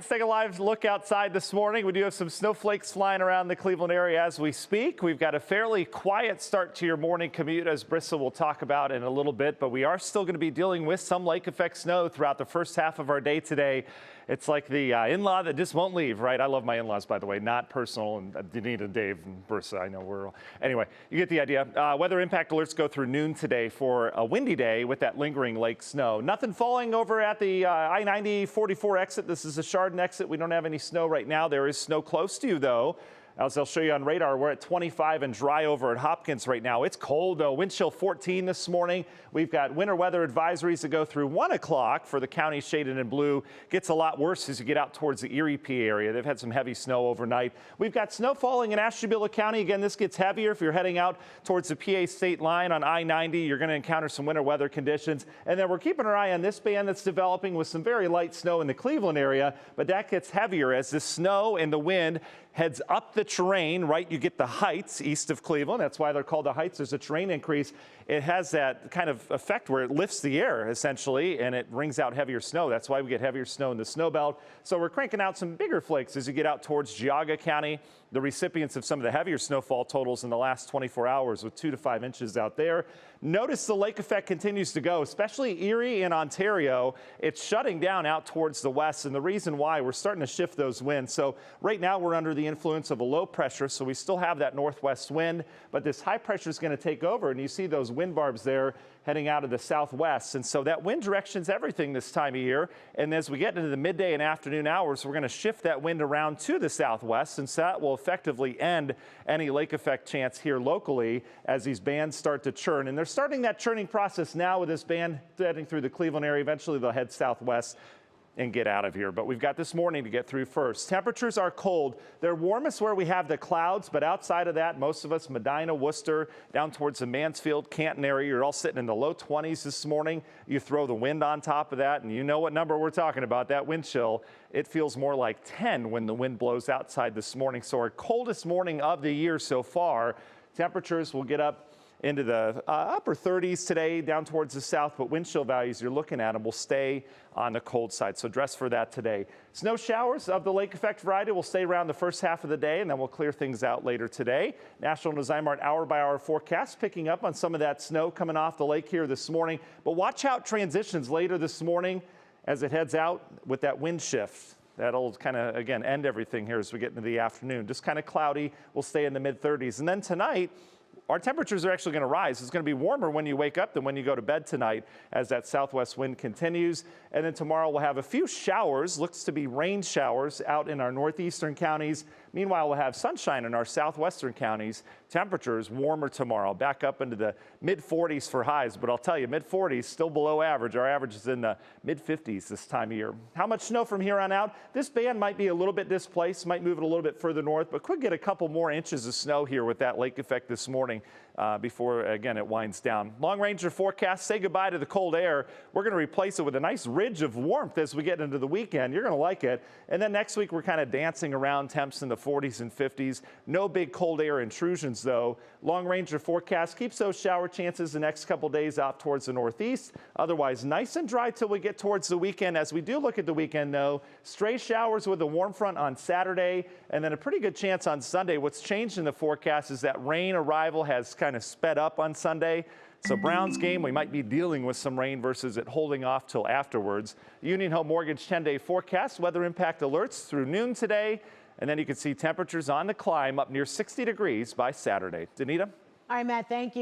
Let's take a live look outside this morning. We do have some snowflakes flying around the Cleveland area as we speak. We've got a fairly quiet start to your morning commute, as Brissa will talk about in a little bit, but we are still going to be dealing with some lake effect snow throughout the first half of our day today. It's like the in-law that just won't leave, right? I love my in-laws, by the way, not personal. And Danita, Dave, and Brissa, I know we're all. Anyway, you get the idea. Weather impact alerts go through noon today for a windy day with that lingering lake snow. Nothing falling over at the I-90 44 exit. This is a Chardon exit. We don't have any snow right now. There is snow close to you, though. As I'll show you on radar, we're at 25 and dry over at Hopkins right now. It's cold, though. Wind chill 14 this morning. We've got winter weather advisories that go through 1 o'clock for the counties shaded in blue. Gets a lot worse as you get out towards the Erie, PA area. They've had some heavy snow overnight. We've got snow falling in Ashtabula County. Again, this gets heavier if you're heading out towards the PA state line on I-90. You're going to encounter some winter weather conditions. And then we're keeping our eye on this band that's developing with some very light snow in the Cleveland area. But that gets heavier as the snow and the wind heads up the terrain, right? You get the heights east of Cleveland. That's why they're called the heights. There's a terrain increase. It has that kind of effect where it lifts the air, essentially, and it brings out heavier snow. That's why we get heavier snow in the snow belt. So we're cranking out some bigger flakes as you get out towards Geauga County, the recipients of some of the heavier snowfall totals in the last 24 hours with 2 to 5 inches out there. Notice the lake effect continues to go, especially Erie and Ontario. It's shutting down out towards the west, and the reason why, we're starting to shift those winds. So right now we're under the influence of a low pressure, so we still have that northwest wind, but this high pressure is going to take over, and you see those wind barbs there heading out of the southwest. And so that wind direction's everything this time of year. And as we get into the midday and afternoon hours, we're going to shift that wind around to the southwest, and so that will effectively end any lake effect chance here locally as these bands start to churn. And they're starting that churning process now with this band heading through the Cleveland area. Eventually they'll head southwest and get out of here. But we've got this morning to get through first. Temperatures are cold. They're warmest where we have the clouds, but outside of that, most of us, Medina, Worcester, down towards the Mansfield, Canton area, you're all sitting in the low 20s this morning. You throw the wind on top of that, and you know what number we're talking about, that wind chill. It feels more like 10 when the wind blows outside this morning. So our coldest morning of the year so far. Temperatures will get up into the upper 30s today down towards the south, but wind chill values you're looking at them will stay on the cold side. So dress for that today. Snow showers of the lake effect variety will stay around the first half of the day, and then we'll clear things out later today. National Zymark hour-by-hour forecast picking up on some of that snow coming off the lake here this morning. But watch out transitions later this morning as it heads out with that wind shift. That'll kind of, again, end everything here as we get into the afternoon. Just kind of cloudy. We'll stay in the mid-30s. And then tonight, our temperatures are actually going to rise. It's going to be warmer when you wake up than when you go to bed tonight as that southwest wind continues. And then tomorrow we'll have a few showers, looks to be rain showers out in our northeastern counties. Meanwhile, we'll have sunshine in our southwestern counties. Temperatures warmer tomorrow, back up into the mid-40s for highs. But I'll tell you, mid-40s still below average. Our average is in the mid-50s this time of year. How much snow from here on out? This band might be a little bit displaced, might move it a little bit further north, but could get a couple more inches of snow here with that lake effect this morning before, again, it winds down. Long Ranger forecast, say goodbye to the cold air. We're going to replace it with a nice ridge of warmth as we get into the weekend. You're going to like it. And then next week, we're kind of dancing around temps in the 40s and 50s. No big cold air intrusions, though. Long Ranger forecast keeps those shower chances the next couple days out towards the northeast. Otherwise, nice and dry till we get towards the weekend. As we do look at the weekend, though, stray showers with a warm front on Saturday, and then a pretty good chance on Sunday. What's changed in the forecast is that rain arrival has kind of sped up on Sunday. So Browns game, we might be dealing with some rain versus it holding off till afterwards. Union Home Mortgage 10-day forecast, weather impact alerts through noon today. And then you can see temperatures on the climb up near 60 degrees by Saturday. Danita? All right, Matt, thank you.